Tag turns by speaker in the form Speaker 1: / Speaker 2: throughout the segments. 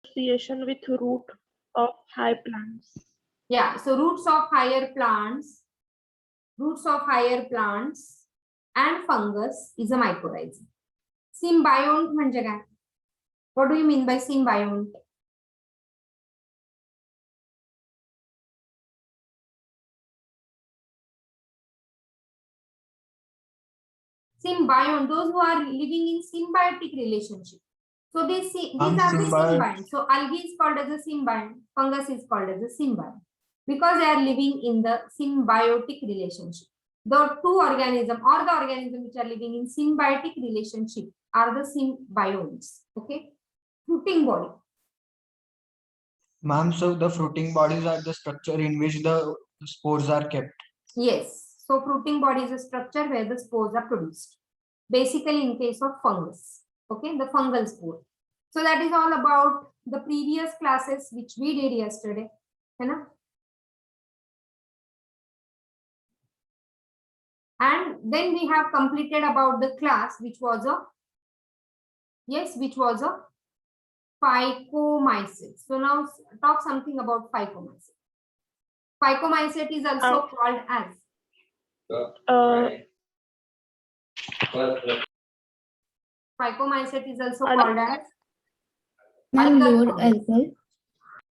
Speaker 1: association with root of high plants.
Speaker 2: Yeah, so roots of higher plants and fungus is a mycorrhiza. Symbiont म्हणजे काय? What do you mean by symbiont? Symbiont, those who are living in symbiotic relationship. So these are the symbiont. So algae is called as a symbiont, fungus is called as a symbiont because they are living in the symbiotic relationship. The two organisms or the organisms which are living in symbiotic relationship are the symbionts. Okay, fruiting body.
Speaker 3: Ma'am, so the fruiting bodies are the structure in which the spores are kept.
Speaker 2: Yes, so fruiting body is a structure where the spores are produced. Basically, in case of fungus, okay, the fungal spore. So that is all about the previous classes which we did yesterday. And then we have completed about the class which was a phycomycete. So now talk something about phycomycete. Phycomycete is also called as phycomycete is also called as algal.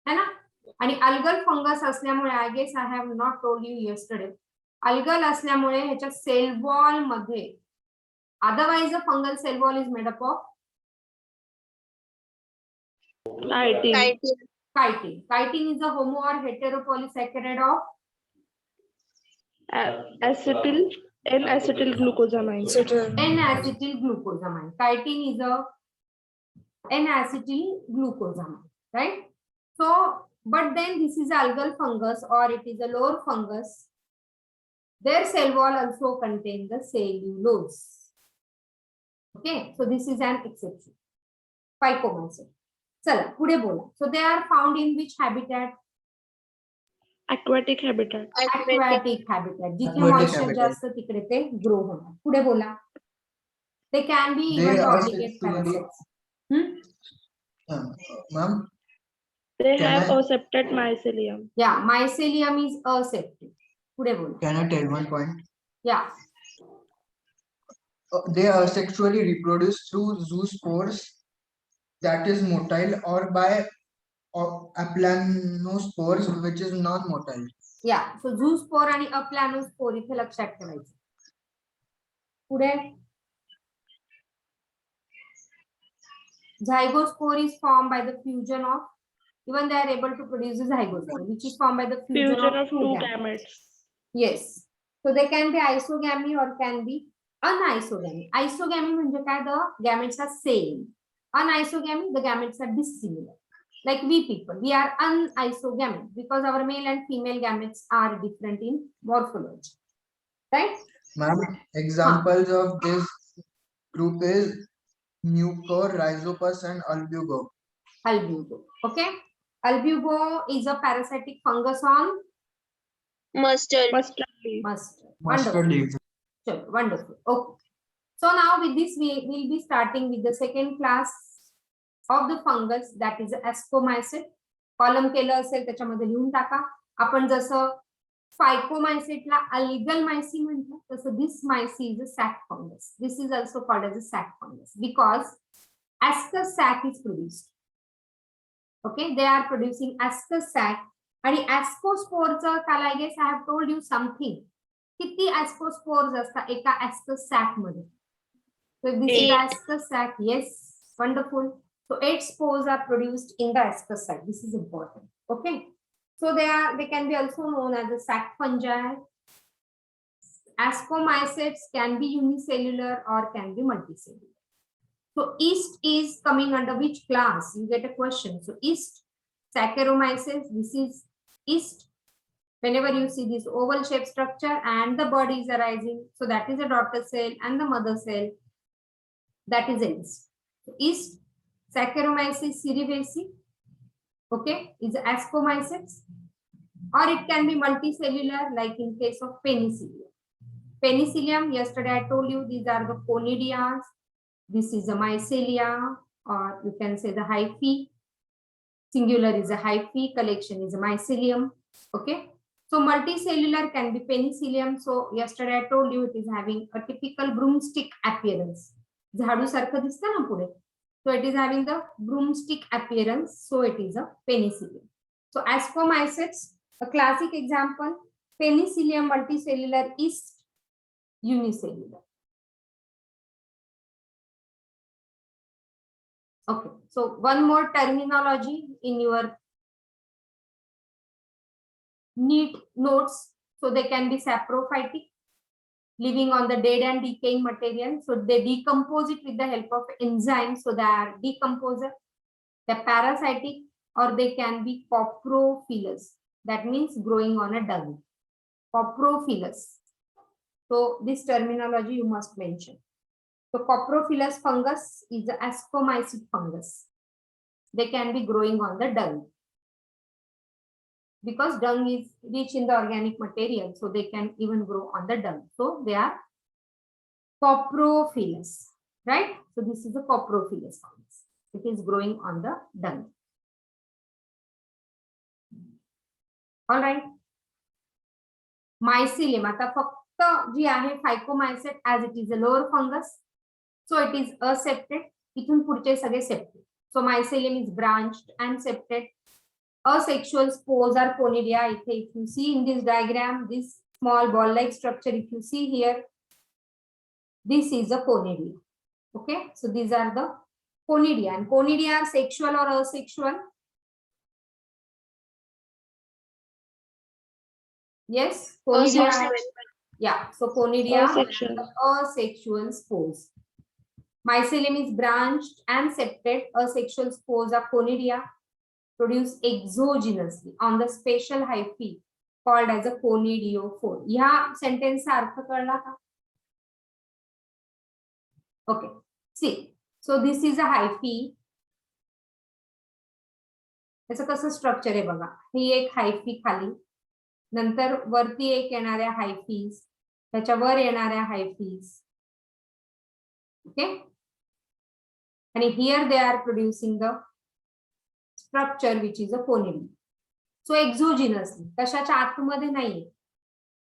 Speaker 2: है ना? आणि algal fungus असल्यामुळे I guess I have not told you yesterday. Algal असल्यामुळे ह्याच्या cell wall मध्ये otherwise a fungal cell wall is made up of
Speaker 1: Chitin.
Speaker 2: chitin. Chitin is a homo or heteropolysaccharide of
Speaker 1: N-acetylglucosamine.
Speaker 2: N-acetylglucosamine. Chitin is a N-acetylglucosamine, right? So, but then this is algal fungus or it is a lower fungus. Their cell wall also contains the cellulose. Okay, so this is an exception. Phycomycete. चला पुढे बोला. So they are found in which habitat?
Speaker 1: Aquatic habitat.
Speaker 2: Aquatic habitat. जिथे moisture जास्त तिकडे ते grow होणार. पुढे बोला. They can be even the obligate parasites.
Speaker 3: Ma'am,
Speaker 1: They have aseptate mycelium.
Speaker 2: Yeah, mycelium is aseptic. पुढे बोला.
Speaker 3: Can I tell one point?
Speaker 2: Yeah.
Speaker 3: They asexually reproduce through zoospores, that is motile, or by aplanospores, which is non-motile.
Speaker 2: Yeah, so zoospore आणि aplanospore इथे लक्षात ठेवायचं. पुढे zygospore is formed by the fusion of, even they are able to produce a zygospore, which is formed by the fusion of two gametes. Yes, so they can be isogamy or can be anisogamy. Isogamy म्हणजे काय? The gametes are same. Anisogamy, the gametes are dissimilar. Like we people, we are anisogamic because our male and female gametes are different in morphology, right?
Speaker 3: Ma'am, examples of this group is Mucorrhizopus and Albugo.
Speaker 2: Albugo, okay. Albugo is a parasitic fungus on
Speaker 1: Mustard.
Speaker 2: Wonderful.
Speaker 3: leaves.
Speaker 2: Sure, wonderful. Okay. So now with this we will be starting with the second class of the fungus, that is ascomycete. Column केलं असेल त्याच्यामध्ये लिहून टाका. आपण जसं फायकोमायसेटला algal मायसी म्हणतो तसं दिस मायसी is a sac fungus. This is also called as a sac fungus because ascus sac is produced. Okay, they are producing ascus sac. आणि ascospores काल I guess I have told you something. किती ascospores असतात एका ascus sac मध्ये? So this is the ascus sac. Yes, wonderful. So 8 spores are produced in the ascus sac. This is important. Okay. So they can be also known as the sac fungi. Ascomycetes can be unicellular or can be multicellular. So yeast is coming under which class? You get a question. So yeast, Saccharomyces, this is yeast. Whenever you see this oval shaped structure and the body is arising, so that is a daughter cell and the mother cell, that is a yeast. So yeast, Saccharomyces cerevisiae, okay, is ascomycetes, or it can be multicellular like in case of penicillium. Penicillium, yesterday I told you these are the conidias. This is the mycelia, or you can say the hyphae. Singular is a hyphae, collection is a mycelium. Okay. So multicellular can be penicillium. So yesterday I told you it is having a typical broomstick appearance. झाडू सारखं दिसतं ना पुढे. So it is having the broomstick appearance. So it is a penicillium. So ascomycetes, a classic example, Penicillium multicellular is unicellular. Okay, so one more terminology in your neat notes. So they can be saprophytic, living on the dead and decaying material. So they decompose it with the help of enzymes. So they are decomposer. They're parasitic, or they can be coprophilous. That means growing on a dung. Coprophilous. So this terminology you must mention. So coprophilous fungus is the ascomycete fungus. They can be growing on the dung. Because dung is rich in the organic material, so they can even grow on the dung. So they are coprophilous, right? So this is a coprophilous fungus. It is growing on the dung. All right. Mycelium. आता फक्त जी आहे phycomycete as it is a lower fungus. So it is aseptate. इथून पुढचे सगळे septate. So mycelium is branched and septate. Asexual spores are conidia. If you see in this diagram, this small ball-like structure, if you see here, this is a conidia. Okay, so these are the conidia, and conidia are sexual or asexual? Yes, conidia. Yeah, so conidia are asexual spores. Mycelium is branched and septate. Asexual spores are conidia, produced exogenously on the special hyphae called as a conidiophore. Yeah, sentence अर्थ कळला का? Okay, see, so this is a hyphae. याचं कसं structure आहे बघा. ही एक hyphae खाली, नंतर वरती एक येणाऱ्या hyphaes, त्याच्या वर येणाऱ्या hyphaes. Okay, and here they are producing the structure which is a conidium. So exogenously, कशाच्या आतमध्ये नाहीये.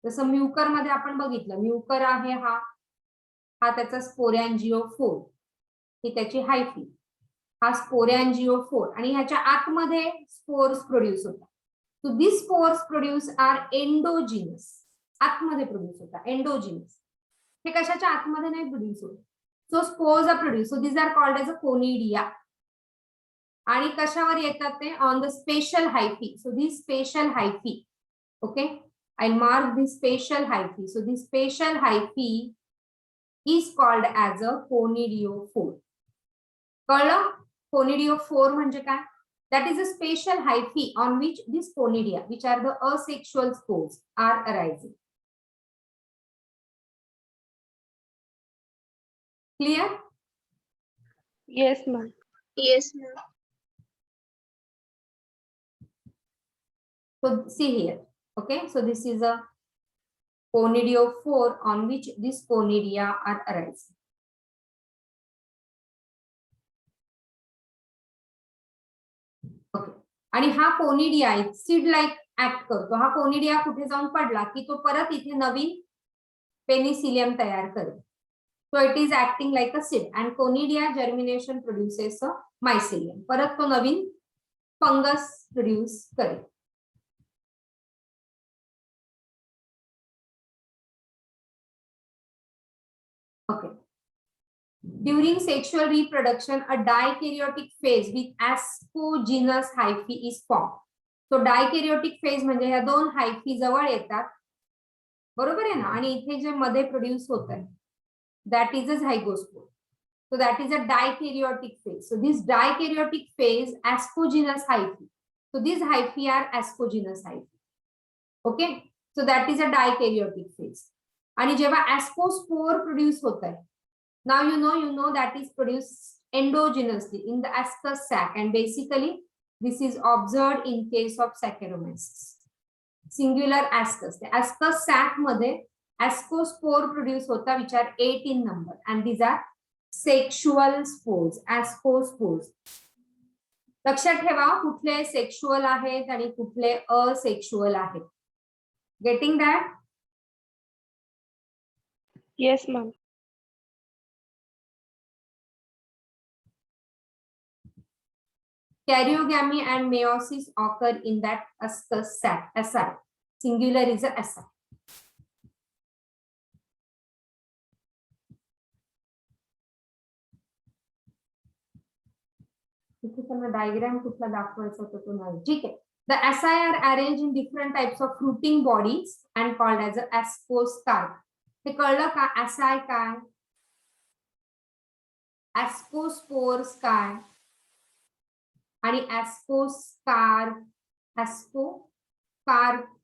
Speaker 2: जसं म्युकर मध्ये आपण बघितलं, म्युकर आहे हा त्याचा स्पोरॅन्जिओफोर, ही त्याची हायफी, हा स्पोरॅन्जिओफोर, आणि ह्याच्या आतमध्ये स्पोर्स प्रोड्यूस होतात. So this spores produce are endogenous. आतमध्ये प्रोड्यूस होतात, एंडोजिनस. हे कशाच्या आतमध्ये नाही प्रोड्यूस होत. So spores are produce. So this are called as a conidia. आणि कशावर येतात ते? On the special hyphae. So this special hyphae, okay, I mark this special hyphae. So this special hyphae is called as a conidiophore. कळलं? Conidiophore म्हणजे काय? That is a special hyphae on which this conidia, which are the asexual spores, are arising. Clear?
Speaker 1: Yes, ma'am.
Speaker 4: Yes, ma'am.
Speaker 2: So see here, okay, so this is a conidiophore on which these conidia are arising. Okay, आणि हा conidia seed like act करतो. हा conidia कुठे जाऊन पडला की तो परत इथे नवीन पेनिसिलियम तयार करेल. So it is acting like a seed, and conidia germination produces a mycelium. परत तो नवीन फंगस प्रोड्यूस करेल. Okay. During sexual reproduction, a dikaryotic phase with ascogenous hyphae is formed. So dikaryotic phase म्हणजे ह्या दोन hyphae जवळ येतात, बरोबर आहे ना, आणि इथे जे मध्ये प्रोड्यूस होत आहे, that is a zygospore. So that is a dikaryotic phase. So this dikaryotic phase, ascogenous hyphae. So these hyphae are ascogenous hyphae. Okay. So that is a dikaryotic phase. आणि जेव्हा ascospore प्रोड्यूस होत आहे, now you know that is produced endogenously in the ascus sac, and basically this is observed in case of Saccharomyces. Singular ascus. The ascus sac मध्ये ascospore produce होता, which are 8 in number, and these are sexual spores, ascospores. लक्षात ठेवा कुठले sexual आहेत आणि कुठले asexual आहेत. Getting that?
Speaker 1: Yes, ma'am.
Speaker 2: Karyogamy and meiosis occur in that ascus sac. SI. Singular is a SI. इथे त्यांना डायग्राम कुठला दाखवायचा होता तो नाही. ठीक आहे. The SI are arranged in different types of fruiting bodies and called as a ascocarp. हे कळलं का? SI काय? Ascospores काय? आणि ascocarp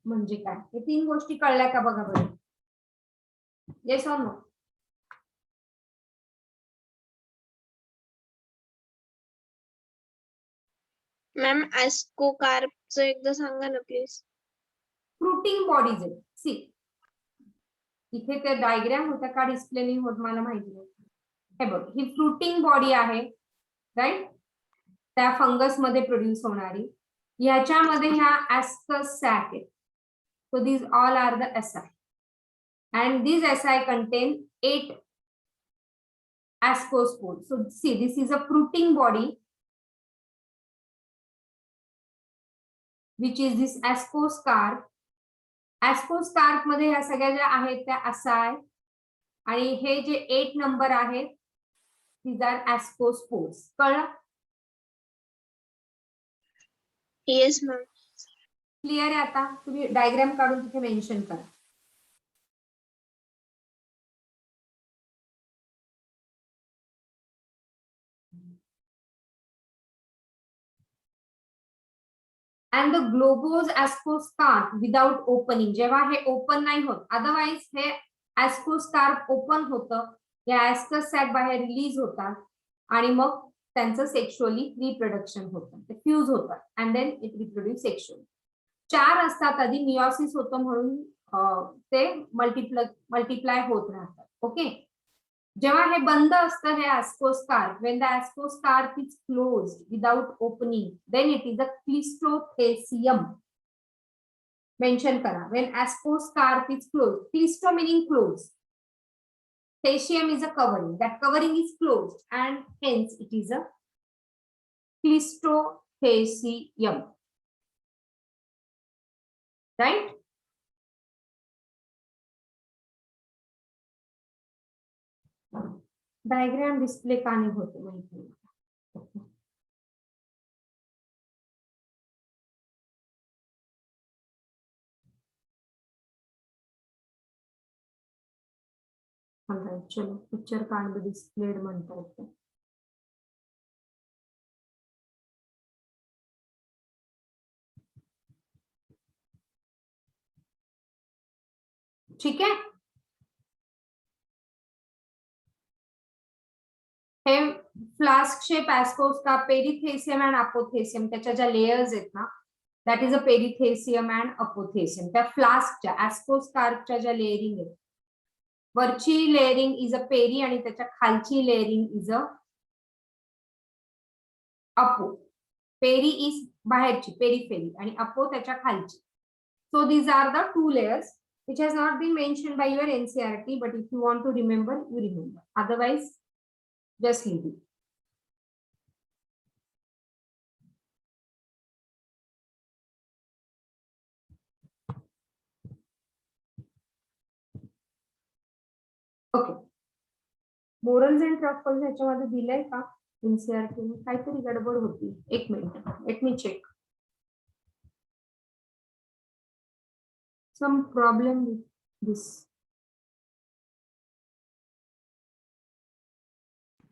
Speaker 2: म्हणजे काय? हे तीन गोष्टी कळल्या का बघा बरं. Yes or no?
Speaker 4: मॅम ऍस्कोकार्पचं एकदा सांगा ना प्लीज.
Speaker 2: फ्रुटिंग बॉडीज आहेत. सी इथे ते डायग्राम होता का डिस्प्ले नाही होत मला माहिती नाही. हे बघ ही फ्रुटिंग बॉडी आहे राईट, त्या फंगस मध्ये प्रोड्यूस होणारी. ह्याच्यामध्ये ह्या ऍस्कस सॅक आहेत. So these all are the asci and these SI contain 8 ascospores. So see, this is a fruiting body which is this ascocarp. Ascocarp मध्ये ह्या सगळ्या ज्या आहेत त्या SI आणि हे जे 8 नंबर आहेत these are ascospores. कळलं?
Speaker 4: Yes ma'am.
Speaker 2: क्लिअर आहे आता? तुम्ही डायग्राम काढून तिथे मेन्शन करा. And the globose ascocarp without opening, जेव्हा हे ओपन नाही होत, अदरवाइज हे ascocarp ओपन होतं, या ऍस्कस सॅक बाहेर रिलीज होतात आणि मग त्यांचं सेक्शुअली रिप्रोडक्शन होतं, ते फ्यूज होतात and then it reproduce sexually. 4 असतात आधी, मियोसिस होतं म्हणून ते मल्टिप्लाय होत राहतात. ओके. जेव्हा हे बंद असतं हे ascocarp, when the ascocarp is closed without opening, then it is a clistothecium. Mention करा. When ascocarp is closed, clisto meaning closed, thecium is a covering. That covering is closed and hence it is a clistothecium. Right? Diagram display का नाही होते माहिती नाही. चलो picture कांड displayed म्हणता येते. ठीक आहे. हे फ्लास्क शेप ascocarp, पेरिथेसियम अँड अपोथेसियम, त्याच्या ज्या लेयर्स आहेत ना, दॅट इज अ पेरिथेसियम अँड अपोथेसियम. त्या फ्लास्कच्या ascocarpच्या ज्या लेअरिंग आहेत, वरची लेअरिंग इज अ पेरी आणि त्याच्या खालची layering is a apo. Peri is बाहेरची पेरिफेरी आणि अपो त्याच्या खालची. So these are the 2 layers which has not been mentioned by your NCERT, but if you want to remember, you remember. Otherwise, just leave it. Okay. Morels and truffles ह्याच्यामध्ये दिलंय का NCERT ने? काहीतरी गडबड होती. एक मिनिट, let me check. Some problem with this.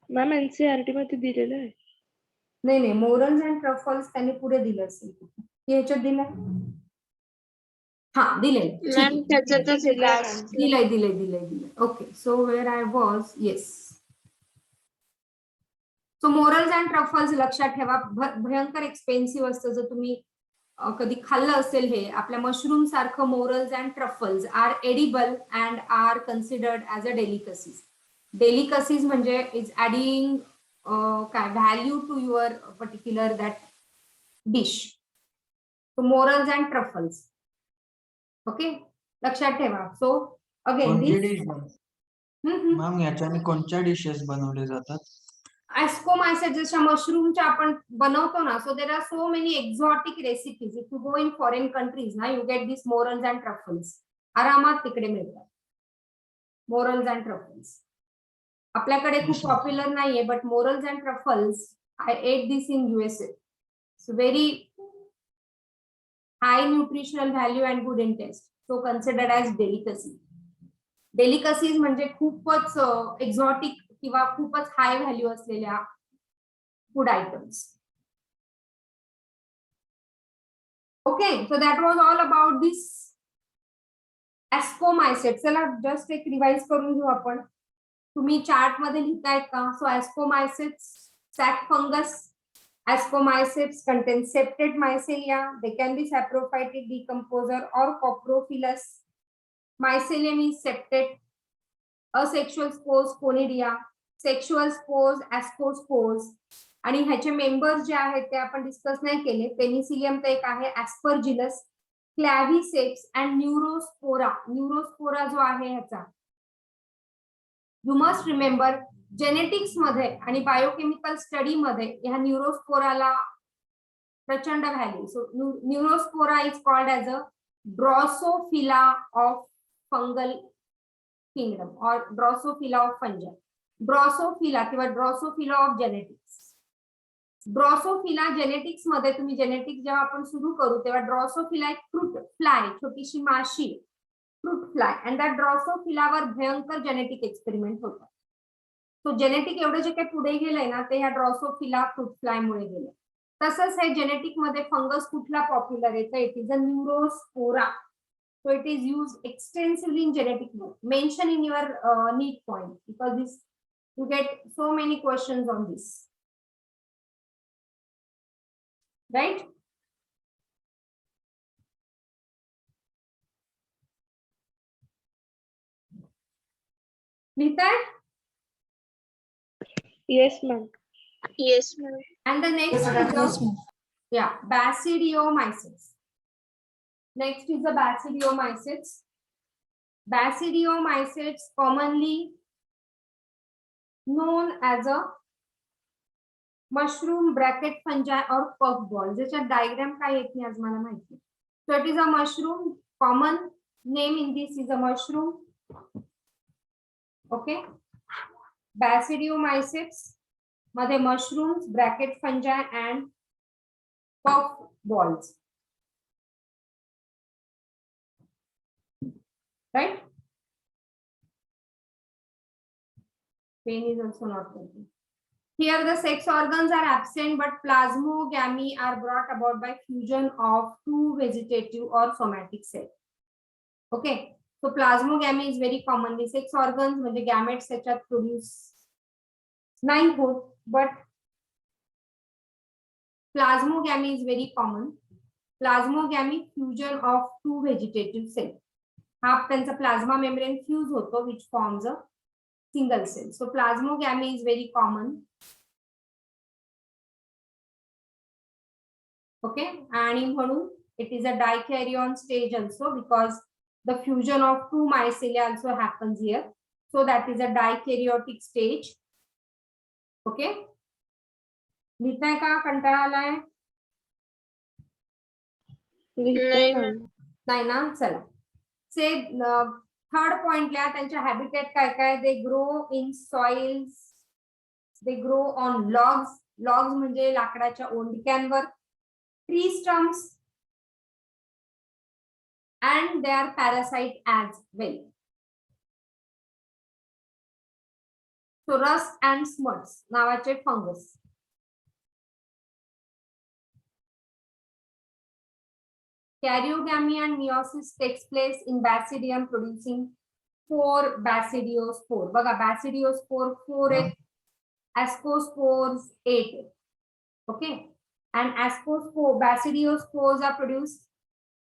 Speaker 1: Ma'am NCERT मध्ये दिलेलं आहे.
Speaker 2: नाही नाही, मोरल्स अँड ट्रफल्स त्यांनी पुढे दिलं असेल. ह्याच्यात दिलंय? हा दिलंय.
Speaker 4: मॅम त्याच्यातच
Speaker 2: दिलंय. Okay. So wear I was, yes. So morals and truffles लक्षात ठेवा. भयंकर एक्सपेन्सिव्ह असतं. जर तुम्ही कधी खाल्लं असेल हे, आपल्या मशरूम सारखं morels and truffles are edible and are considered as a delicacies. Delicacies म्हणजे इज ॲडिंग काय value to your particular that dish. Morels and truffles. Okay, लक्षात ठेवा. सो अगेन
Speaker 3: कोणती
Speaker 2: दिस
Speaker 3: डिश मॅम याच्याने कोणत्या डिशेस बनवले जातात?
Speaker 2: ascomycet जशा मशरूमच्या आपण बनवतो ना, so there are so many exotic recipes. If you go in foreign countries ना, you get this morels and truffles. आरामात तिकडे मिळतात मोरल्स अँड ट्रफल्स. आपल्याकडे खूप पॉप्युलर नाहीये, but morels and truffles I ate this in USA. So very high nutritional value and good in taste. So considered as delicacy. Delicacies म्हणजे खूपच exotic किंवा खूपच हाय व्हॅल्यू असलेल्या food items. Okay, so that was all about this ascomycet. चला just एक revise करून घेऊ आपण. तुम्ही चार्ट मध्ये लिहितायत का? सो ascomycets, sac fungus. Ascomycets contain septate mycelia. They can be saprophytic decomposer or coprophilous. Mycelium is septate. Asexual spores conidia, sexual spores ascospores. आणि ह्याचे मेंबर्स जे आहेत ते आपण डिस्कस नाही केले. पेनिसिलियम तर एक आहे, ऍस्परजिलस, क्लॅव्हिसेप्स अँड न्यूरोस्पोरा. न्यूरोस्पोरा जो आहे ह्याचा, यू मस्ट रिमेंबर, जेनेटिक्स मध्ये आणि बायोकेमिकल स्टडी मध्ये ह्या न्यूरोस्पोराला प्रचंड value. So neurospora is called as a drosophila of fungal kingdom or drosophila of fungi. Drosophila किंवा drosophila of genetics. Drosophila genetics मध्ये तुम्ही जेनेटिक्स जेव्हा आपण सुरू करू तेव्हा ड्रॉसोफिला एक फ्रूट फ्लाय, छोटीशी माशी, फ्रूट फ्लाय, अँड त्या ड्रॉसोफिलावर भयंकर जेनेटिक एक्सपेरिमेंट होतात. तो जेनेटिक एवढं जे काही पुढे गेलंय ना, ते ह्या ड्रॉसोफिला फ्रूट फ्लाय मुळे गेलं. तसंच हे जेनेटिक मध्ये फंगस कुठला पॉप्युलर येतं? It is a Neurospora. So it is used extensively in genetic work. Mention in your need point, because this you get so many questions on this, right? Nita?
Speaker 1: Yes, ma'am.
Speaker 4: Yes, ma'am.
Speaker 2: And the next is yeah, Basidiomycetes. Next is the Basidiomycetes. Basidiomycetes commonly known as a mushroom bracket fungi or puffball. ज्याच्या diagram काय येत नाही आज मला माहिती. So it is a mushroom. Common name in this is a mushroom. Okay. Basidiomycetes मध्ये mushrooms, bracket fungi and puffballs. Right? Pain is also not working. Here the sex organs are absent, but plasmogamy are brought about by fusion of two vegetative or somatic cells. Okay, so plasmogamy is very commonly. Sex organs म्हणजे gametes त्याच्यात produce नाही होत, but plasmogamy is very common. Plasmogamy fusion of two vegetative cells. हा त्यांचा plasma membrane fuse होतो, which forms a single cell. So plasmogamy is very common. Okay, आणि म्हणून it is a dikaryon stage also, because the fusion of two mycelia also happens here. So that is a dikaryotic stage. Okay, लिहिताय का? कंटाळा आलाय?
Speaker 4: नाही, ma'am.
Speaker 2: नाही ना? चला. से थर्ड पॉइंटला त्यांच्या हॅबिटेट काय काय? They grow in soils, they grow on logs. Logs म्हणजे लाकडाच्या ओंडक्यांवर. Tree stumps, and they are parasite as well. So rust and smuts नावाचे fungus. Karyogamy and meiosis takes place in Basidium, producing 4 basidiospore. बघा basidiospore 4 आहेत, ascospores 8 आहेत. Okay, and ascospore basidiospores are produced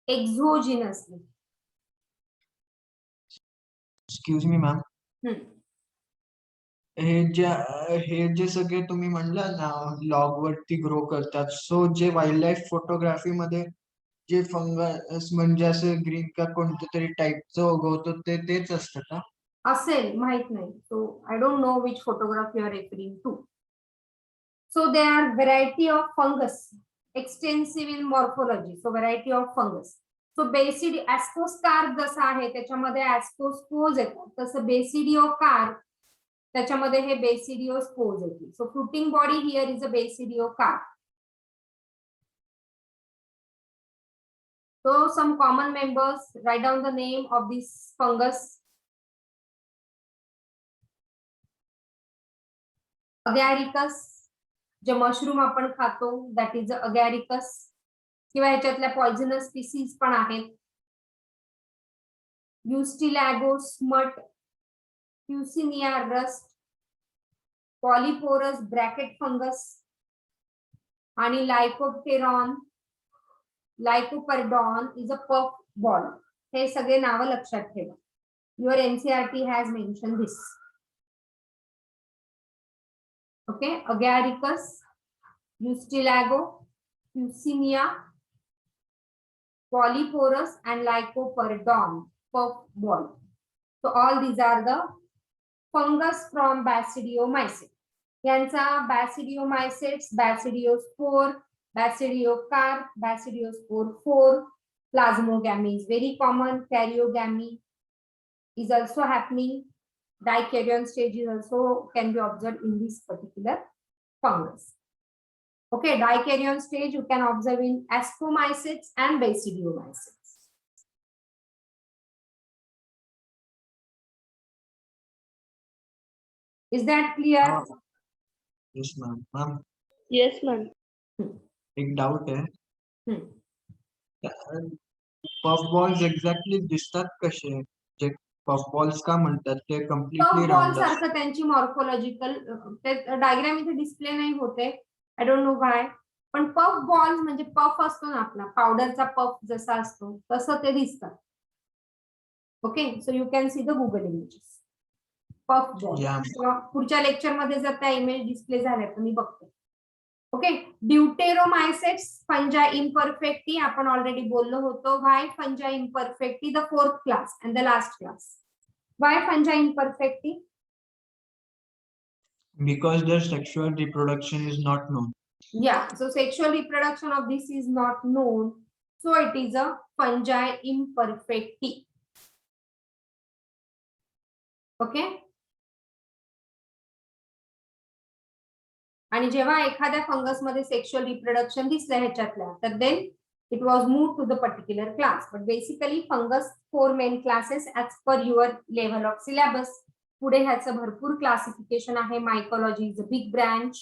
Speaker 2: exogenously.
Speaker 3: Excuse me, ma'am. हे जे सगळे तुम्ही म्हणला ना log वरती grow करतात, सो जे वाईल्ड लाईफ फोटोग्राफी मध्ये जे फंगस म्हणजे असं ग्रीन का कोणत्या तरी टाईपचं उगवतो तेच असतं का?
Speaker 2: असेल, माहित नाही. So I don't know which photograph you are referring to. So there are variety of fungus, extensive in morphology. So variety of fungus. So ascocarp जसा आहे त्याच्यामध्ये ascospores येतात, तसं बेसिडिओकार्प त्याच्यामध्ये हे बेसिडिओस्पोर्स येतील. So fruiting body here is a बेसिडिओकार्प. So some common members, write down the name of this fungus. Agaricus, J mushroom आपण खातो, that is अगॅरिकस. किंवा ह्याच्यातल्या पॉइझनस स्पीसीज पण आहेत. युस्टिलॅगो स्मट, फ्युसिनिया रस्ट, पॉलिपोरस ब्रॅकेट फंगस आणि लायकोप्टेरॉन, लायकोपर्डॉन इज अ पफ बॉल. हे सगळे नावं लक्षात ठेवा. Your NCERT has mention this. Okay, Agaricus, Yustilago, Fusinia, Polyporus, and Lycoperdon, puffball. So all these are the fungus from Basidiomycetes. यांचा Basidiomycetes, Basidiospore, Basidiocarp, Basidiospore 4, plasmogamy is very common, karyogamy is also happening. Dikaryon stage is also can be observed in this particular fungus. Okay, dikaryon stage you can observe in Ascomycetes and Basidiomycetes. Is that clear?
Speaker 3: Yes ma'am.
Speaker 1: Yes, ma'am.
Speaker 3: एक doubt आहे.
Speaker 2: Hmm.
Speaker 3: Puff balls exactly दिसतात कसे? जे puff balls का म्हणतात ते completely
Speaker 2: Puff ball
Speaker 3: round
Speaker 2: सारखं त्यांची morphological diagram इथे डिस्प्ले नाही होते. I don't know why. पण पफ बॉल्स म्हणजे पफ असतो ना आपला पावडरचा पफ जसा असतो तसं ते दिसतात. Okay, so you can see the Google images. Puff ball. पुढच्या लेक्चर मध्ये जर त्या इमेज डिस्प्ले झाल्या तर मी बघते. ओके, ड्यूटेरोमायसेट्स फंजा इम्परफेक्टी आपण ऑलरेडी बोललो होतो. Why fungi imperfecti the 4th class and the last class. Why fungi imperfecti?
Speaker 3: because their sexual reproduction is not known.
Speaker 2: Yeah, so sexual reproduction of this is not known, so it is a fungi imperfecti. Okay. आणि जेव्हा एखाद्या fungus मध्ये sexual reproduction दिसलं ह्याच्यातल्या तर then it was move to the particular class. But basically fungus 4 main classes as per your level of syllabus. पुढे ह्याचं भरपूर क्लासिफिकेशन आहे. Mycology is a big branch.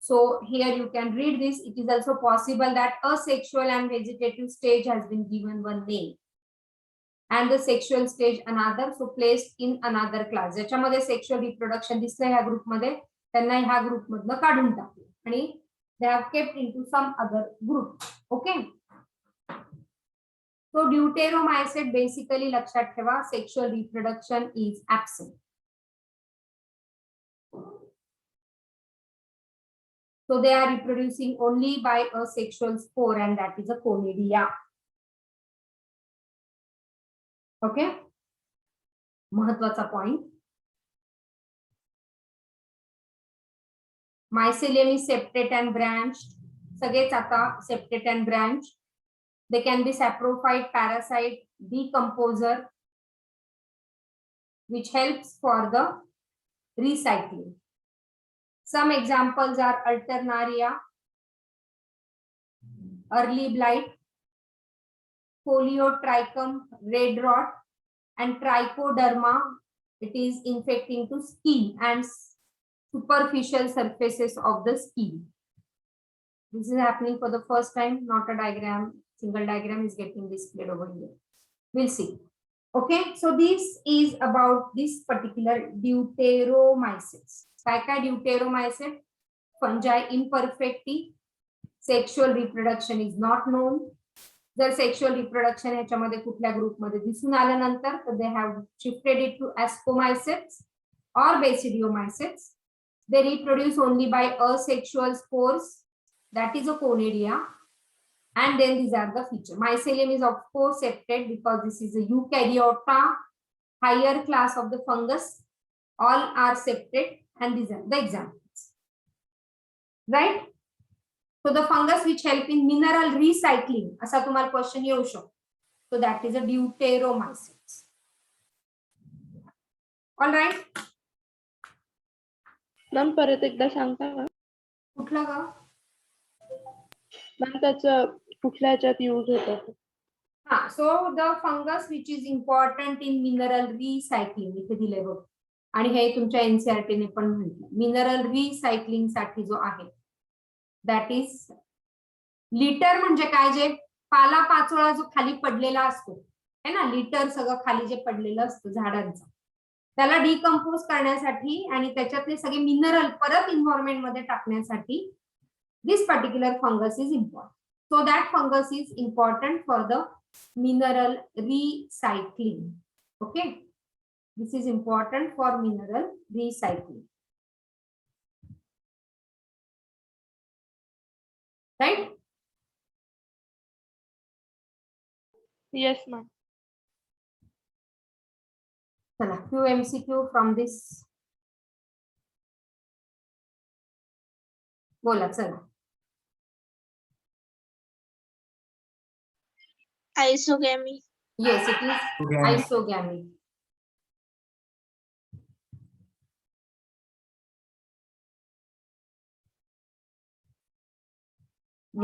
Speaker 2: So here you can read this. It is also possible that asexual and vegetative stage has been given one name and the sexual stage another, so placed in another class. ज्याच्यामध्ये sexual reproduction दिसलं ह्या group मध्ये त्यांना ह्या group मधनं काढून टाकलं आणि they have kept into some other group. Okay, so deuteromycete basically लक्षात ठेवा sexual reproduction is absent. So they are reproducing only by a sexual spore and that is a conidia. Okay, महत्वाचा point. Mycelium is septate and branched. सगळेच आता septate and branched. They can be saprophyte, parasite, decomposer, which helps for the recycling. Some examples are Alternaria, early blight, Foliotrichum red rot, and Trichoderma. It is infecting to skin and superficial surfaces of the skin. This is happening for the first time, not a diagram. Single diagram is getting displayed over here. We'll see. Okay, so this is about this particular deuteromycetes. काय deuteromycete? Fungi imperfecti. Sexual reproduction is not known. जर sexual reproduction ह्याच्यामध्ये कुठल्या ग्रुपमध्ये दिसून आल्यानंतर तर they have shifted it to ascomycetes or basidiomycetes. They reproduce only by asexual spores, that is a conedia. And then these are the features. Mycelium is of course septate because this is a eukaryota, higher class of the fungus. All are septate, and these are the examples. Right? So the fungus which help in mineral recycling, असा तुम्हाला question येऊ शकतो. So that is a deuteromycetes. All right.
Speaker 1: Ma'am परत एकदा सांगता का
Speaker 2: कुठला ग?
Speaker 1: मॅम त्याचं कुठल्या ह्याच्यात यूज होतं
Speaker 2: हा, so the fungus which is important in mineral recycling इथे दिले बघ. आणि हे तुमच्या एनसीईआरटी ने पण म्हटलं, मिनरल रिसायकलिंग साठी जो आहे दॅट इज लिटर. म्हणजे काय, जे पाला पाचोळा जो खाली पडलेला असतो है ना, लिटर सगळं खाली जे पडलेलं असतं झाडांचं, त्याला डिकम्पोज करण्यासाठी आणि त्याच्यातले सगळे मिनरल परत इन्व्हायरमेंट मध्ये टाकण्यासाठी this particular fungus is important. So that fungus is important for the mineral recycling. Okay, this is important for mineral recycling, right?
Speaker 1: Yes ma'am.
Speaker 2: Chala, few MCQ from this. बोला चला.
Speaker 4: Isogamy.
Speaker 2: Yes, it is
Speaker 3: Isogamy.
Speaker 2: isogamy.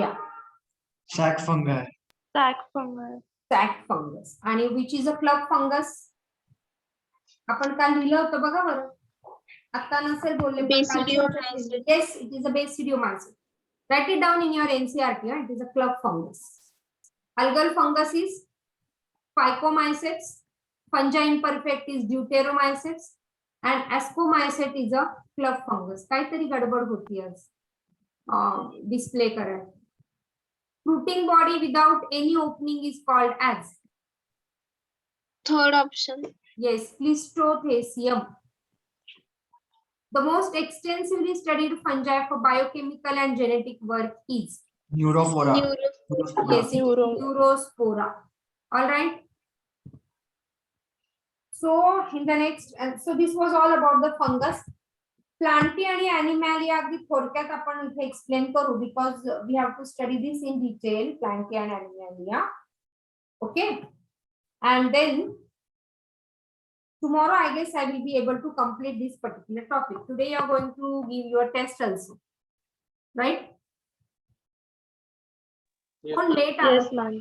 Speaker 2: Yeah,
Speaker 3: sac fungi.
Speaker 1: Sac fungus.
Speaker 2: sac fungus. आणि which is a club fungus. आपण काल लिहिलं होतं बघा बरं, आता नसेल बोलले.
Speaker 4: Basidiomycetes.
Speaker 2: Yes, it is a basidiomycetes. Write it down in your NCERT. It is a club fungus. Algal fungus is Phycomycetes. Fungi imperfect is Deuteromycetes. And Ascomycete is a club fungus. काहीतरी गडबड होती आज display करायला. Fruiting body without any opening is called as?
Speaker 4: Third option.
Speaker 2: Yes, Cleistothecium. The most extensively studied fungi for biochemical and genetic work is?
Speaker 3: न्यूरोफोरा.
Speaker 2: Yes, Neurospora. All right. So in the next, so this was all about the fungus. Plantae आणि animalia अगदी थोडक्यात आपण इथे explain करू, because we have to study this in detail, Plantae and animalia. Okay, and then tomorrow I guess I will be able to complete this particular topic. Today you are going to give your test also, right?
Speaker 5: Yes.
Speaker 2: On late
Speaker 1: yes
Speaker 2: hours.
Speaker 1: Ma'am.